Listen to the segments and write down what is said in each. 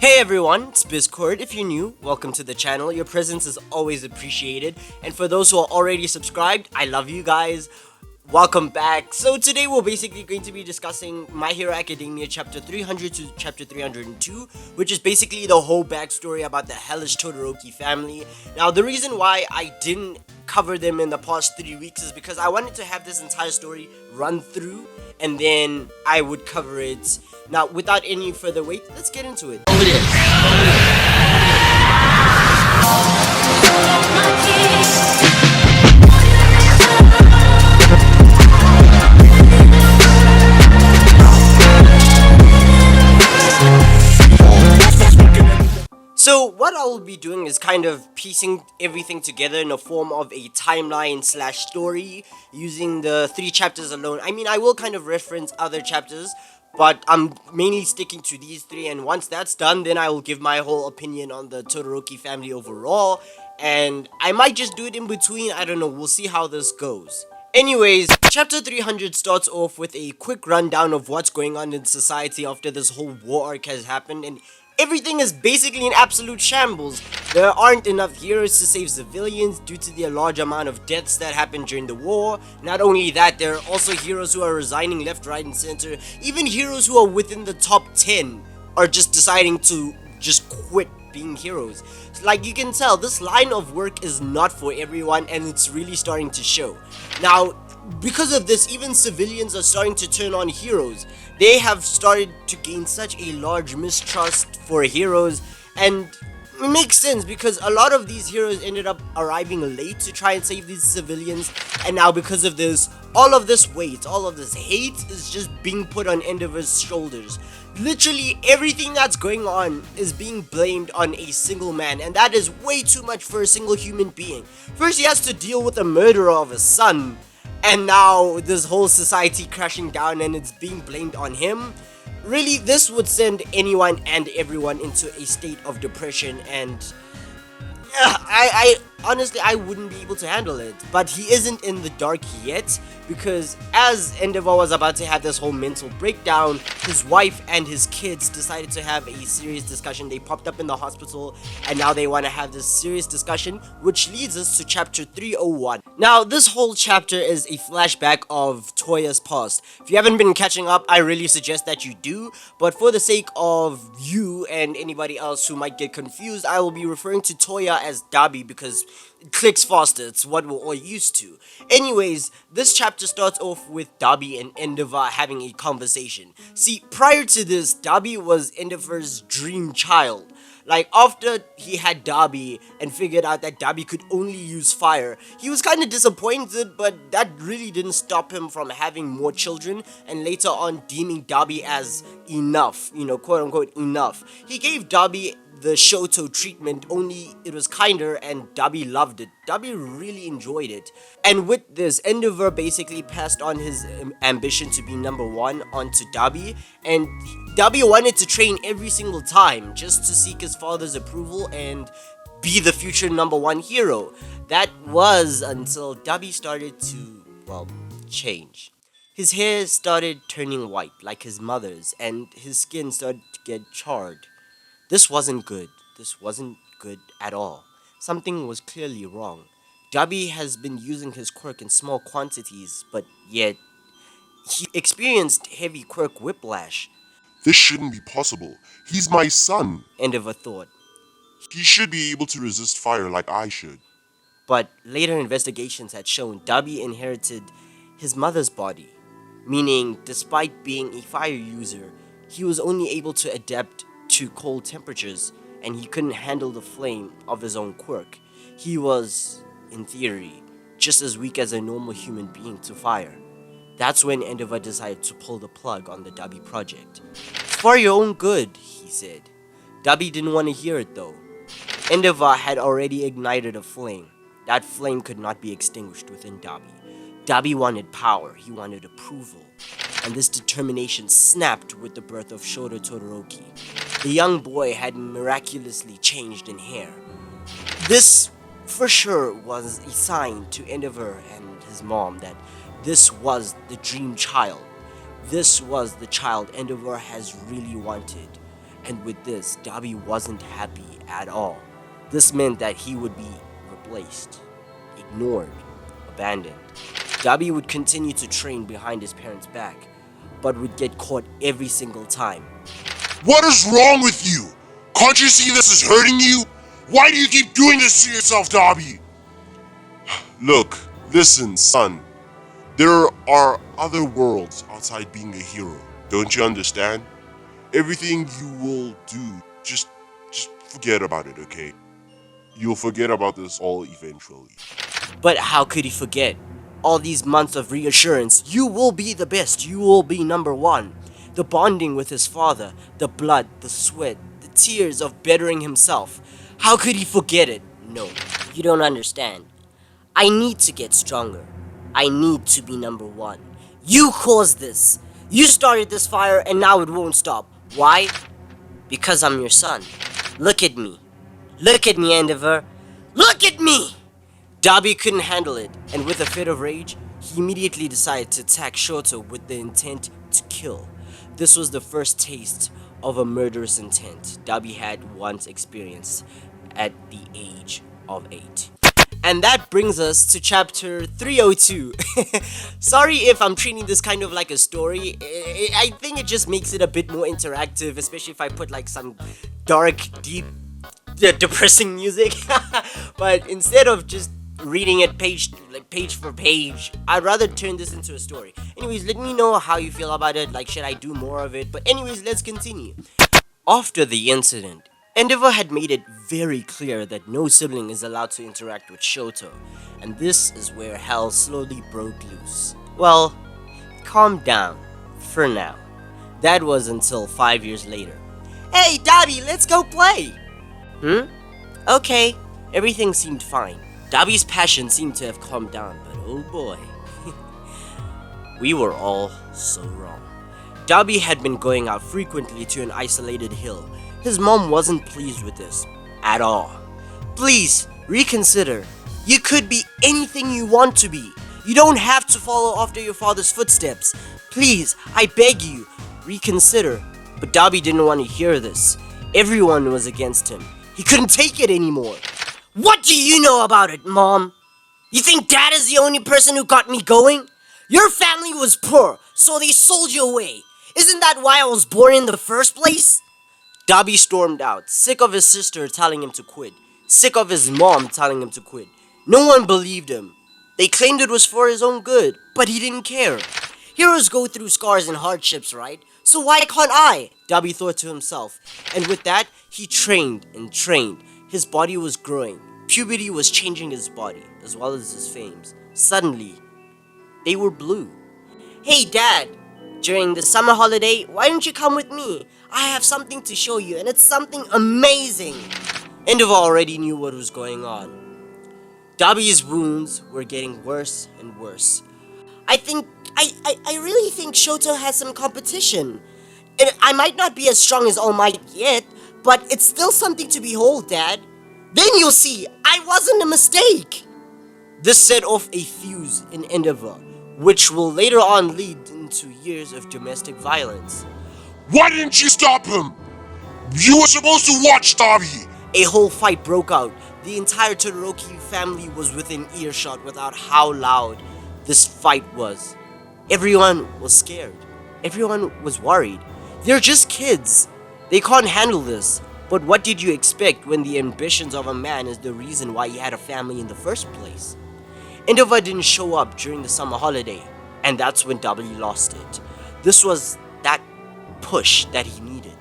Hey everyone, it's Biscord. If you're new, welcome to the channel. Your presence is always appreciated. And for those who are already subscribed, I love you guys. Welcome back. So today we're basically going to be discussing My Hero Academia chapter 300 to chapter 302, which is basically the whole backstory about the Hellish Todoroki family. Now the reason why I didn't cover them in the past 3 weeks is because I wanted to have this entire story run through and then I would cover it. Now without any further wait, let's get into it. So what I will be doing is kind of piecing everything together in a form of a timeline slash story using the 3 chapters alone. I mean, I will kind of reference other chapters, but I'm mainly sticking to these 3, and once that's done, then I will give my whole opinion on the Todoroki family overall, and I might just do it in between. I don't know, we'll see how this goes. Anyways, chapter 300 starts off with a quick rundown of what's going on in society after this whole war arc has happened, and everything is basically in absolute shambles. There aren't enough heroes to save civilians due to the large amount of deaths that happened during the war. Not only that, there are also heroes who are resigning left, right, and center. Even heroes who are within the top 10 are just deciding to just quit being heroes. Like you can tell, this line of work is not for everyone, and it's really starting to show. Now, because of this, even civilians are starting to turn on heroes. They have started to gain such a large mistrust for heroes, and it makes sense because a lot of these heroes ended up arriving late to try and save these civilians, and now because of this, all of this weight, all of this hate is just being put on Endeavor's shoulders. Literally everything that's going on is being blamed on a single man, and that is way too much for a single human being. First he has to deal with the murderer of his son, and now this whole society crashing down and it's being blamed on him. Really, this would send anyone and everyone into a state of depression, and I honestly, I wouldn't be able to handle it. But he isn't in the dark yet, because as Endeavor was about to have this whole mental breakdown, his wife and his kids decided to have a serious discussion. They popped up in the hospital, and now they want to have this serious discussion, which leads us to chapter 301. Now, this whole chapter is a flashback of Touya's past. If you haven't been catching up, I really suggest that you do, but for the sake of you and anybody else who might get confused, I will be referring to Touya as Dabi because it clicks faster. It's what we're all used to. Anyways, this chapter starts off with Dabi and Endeavor having a conversation. See, prior to this, Dabi was Endeavor's dream child. Like, after he had Dabi and figured out that Dabi could only use fire, he was kind of disappointed, but that really didn't stop him from having more children and later on deeming Dabi as enough, quote unquote enough. He gave Dabi the Shoto treatment, only it was kinder, and Dabi loved it. Dabi really enjoyed it. And with this, Endeavor basically passed on his ambition to be number 1 onto Dabi, and Dabi wanted to train every single time just to seek his father's approval and be the future number 1 hero. That was until Dabi started to, change. His hair started turning white like his mother's, and his skin started to get charred. This wasn't good. This wasn't good at all. Something was clearly wrong. Dabi has been using his quirk in small quantities, but yet he experienced heavy quirk whiplash. This shouldn't be possible. He's my son. Endeavor thought. He should be able to resist fire like I should. But later investigations had shown Dabi inherited his mother's body, meaning despite being a fire user, he was only able to adapt to cold temperatures, and he couldn't handle the flame of his own quirk. He was, in theory, just as weak as a normal human being to fire. That's when Endeavor decided to pull the plug on the Dabi project. For your own good, he said. Dabi didn't want to hear it though. Endeavor had already ignited a flame. That flame could not be extinguished within Dabi. Dabi wanted power, he wanted approval, and this determination snapped with the birth of Shoto Todoroki. The young boy had miraculously changed in hair. This, for sure, was a sign to Endeavor and his mom that this was the dream child. This was the child Endeavor has really wanted. And with this, Dabi wasn't happy at all. This meant that he would be replaced, ignored, abandoned. Dabi would continue to train behind his parents' back, but would get caught every single time. What is wrong with you? Can't you see this is hurting you? Why do you keep doing this to yourself, Dabi? Look, listen, son. There are other worlds outside being a hero. Don't you understand? Everything you will do, just forget about it, okay? You'll forget about this all eventually. But how could he forget? All these months of reassurance, you will be the best, you will be number one. The bonding with his father, the blood, the sweat, the tears of bettering himself. How could he forget it? No, you don't understand. I need to get stronger. I need to be number one. You caused this. You started this fire and now it won't stop. Why? Because I'm your son. Look at me. Look at me, Endeavor. Look at me! Dabi couldn't handle it, and with a fit of rage, he immediately decided to attack Shoto with the intent to kill. This was the first taste of a murderous intent Dabi had once experienced at the age of 8. And that brings us to chapter 302. Sorry if I'm treating this kind of like a story. I think it just makes it a bit more interactive, especially if I put like some dark, deep, depressing music. But instead of just reading it page for page, I'd rather turn this into a story. Anyways, let me know how you feel about it. Like, should I do more of it? But anyways, let's continue. After the incident, Endeavor had made it very clear that no sibling is allowed to interact with Shoto, and this is where hell slowly broke loose. Well, calm down, for now. That was until 5 years later. Hey, Dabi, let's go play! Okay, everything seemed fine. Dabi's passion seemed to have calmed down, but oh boy. We were all so wrong. Dabi had been going out frequently to an isolated hill. His mom wasn't pleased with this, at all. Please, reconsider. You could be anything you want to be. You don't have to follow after your father's footsteps. Please, I beg you, reconsider. But Dabi didn't want to hear this. Everyone was against him. He couldn't take it anymore. What do you know about it, Mom? You think Dad is the only person who got me going? Your family was poor, so they sold you away. Isn't that why I was born in the first place? Dabi stormed out, sick of his sister telling him to quit, sick of his mom telling him to quit. No one believed him. They claimed it was for his own good, but he didn't care. Heroes go through scars and hardships, right? So why can't I? Dabi thought to himself. And with that, he trained and trained. His body was growing. Puberty was changing his body, as well as his fangs. Suddenly, they were blue. Hey, Dad! During the summer holiday, why don't you come with me? I have something to show you, and it's something amazing! Endeavor already knew what was going on. Dabi's wounds were getting worse and worse. I really think Shoto has some competition. And I might not be as strong as All Might yet, but it's still something to behold, Dad. Then you'll see, I wasn't a mistake! This set off a fuse in Endeavor, which will later on lead into years of domestic violence. Why didn't you stop him? You were supposed to watch Dabi! A whole fight broke out. The entire Todoroki family was within earshot without how loud this fight was. Everyone was scared. Everyone was worried. They're just kids. They can't handle this. But what did you expect when the ambitions of a man is the reason why he had a family in the first place? Endeavor didn't show up during the summer holiday, and that's when Dabi lost it. This was that push that he needed.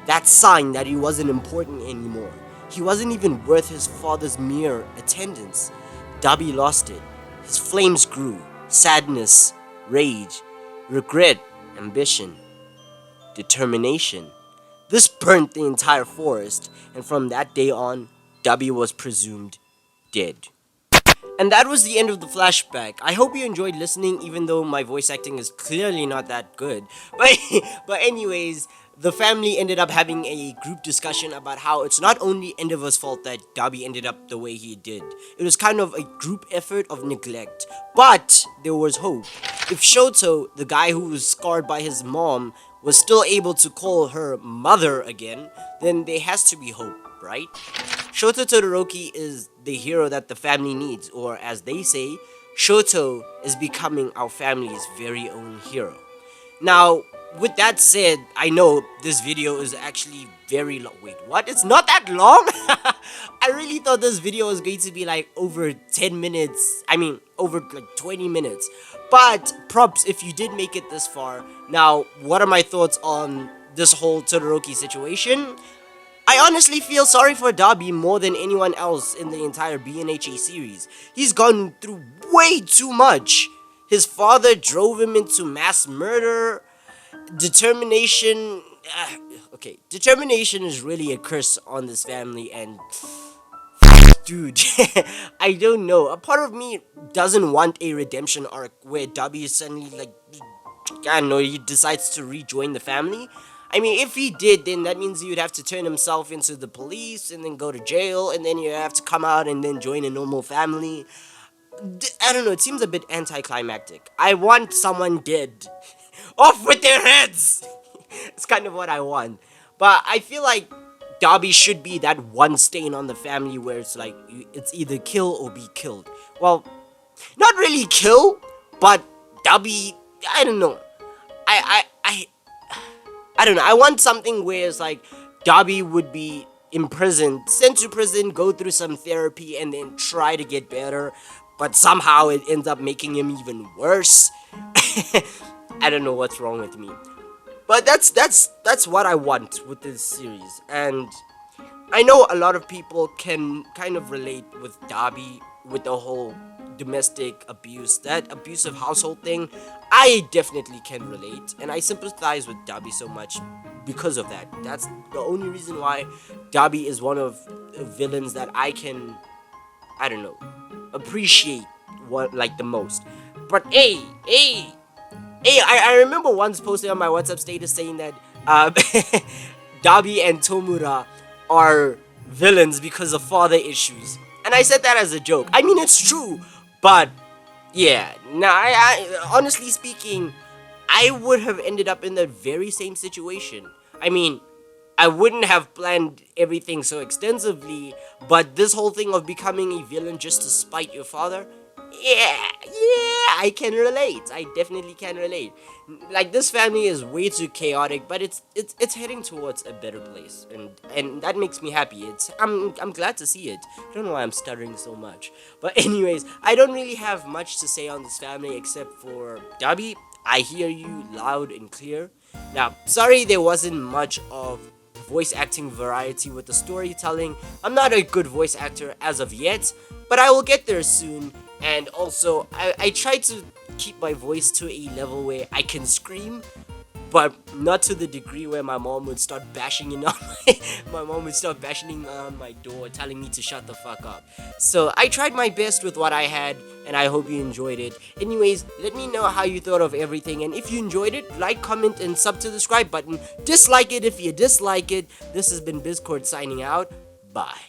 That sign that he wasn't important anymore. He wasn't even worth his father's mere attendance. Dabi lost it. His flames grew. Sadness, rage, regret, ambition, determination. This burnt the entire forest, and from that day on, Dabi was presumed dead. And that was the end of the flashback. I hope you enjoyed listening, even though my voice acting is clearly not that good. But anyways, the family ended up having a group discussion about how it's not only Endeavor's fault that Dabi ended up the way he did. It was kind of a group effort of neglect. But there was hope. If Shoto, the guy who was scarred by his mom, was still able to call her mother again, then there has to be hope, right? Shoto Todoroki is the hero that the family needs, or as they say, Shoto is becoming our family's very own hero. Now, with that said, I know this video is actually very long. Wait, what? It's not that long? I really thought this video was going to be like over 10 minutes. I mean, over like 20 minutes. But props if you did make it this far. Now, what are my thoughts on this whole Todoroki situation? I honestly feel sorry for Dabi more than anyone else in the entire BNHA series. He's gone through way too much. His father drove him into mass murder. Determination is really a curse on this family, and dude, I don't know. A part of me doesn't want a redemption arc where Dabi is suddenly like, I don't know, he decides to rejoin the family. I mean, if he did, then that means he would have to turn himself into the police and then go to jail, and then you have to come out and then join a normal family. I don't know, it seems a bit anticlimactic. I want someone dead. Off with their heads! It's kind of what I want. But I feel like Dabi should be that one stain on the family where it's like, it's either kill or be killed. Well, not really kill, but Dabi, I don't know. I don't know. I want something where it's like Dabi would be imprisoned, sent to prison, go through some therapy, and then try to get better. But somehow it ends up making him even worse. I don't know what's wrong with me. But that's what I want with this series. And I know a lot of people can kind of relate with Dabi with the whole domestic abuse, that abusive household thing. I definitely can relate, and I sympathize with Dabi so much because of that. That's the only reason why Dabi is one of the villains that I can, I don't know, appreciate the most. But I remember once posting on my WhatsApp status saying that Dabi and Tomura are villains because of father issues. And I said that as a joke. I mean, it's true, but yeah. Now, I honestly speaking, I would have ended up in the very same situation. I mean, I wouldn't have planned everything so extensively, but this whole thing of becoming a villain just to spite your father, yeah, I can relate. I definitely can relate. Like, this family is way too chaotic, but it's heading towards a better place, and that makes me happy. I'm glad to see it. I don't know why I'm stuttering so much, but anyways, I don't really have much to say on this family except for Dabi. I hear you loud and clear. Now, sorry there wasn't much of voice acting variety with the storytelling. I'm not a good voice actor as of yet, but I will get there soon. And also, I try to keep my voice to a level where I can scream, but not to the degree where my mom would start bashing on my door, telling me to shut the fuck up. So I tried my best with what I had, and I hope you enjoyed it. Anyways, let me know how you thought of everything, and if you enjoyed it, like, comment, and sub to the subscribe button. Dislike it if you dislike it. This has been Biscord signing out. Bye.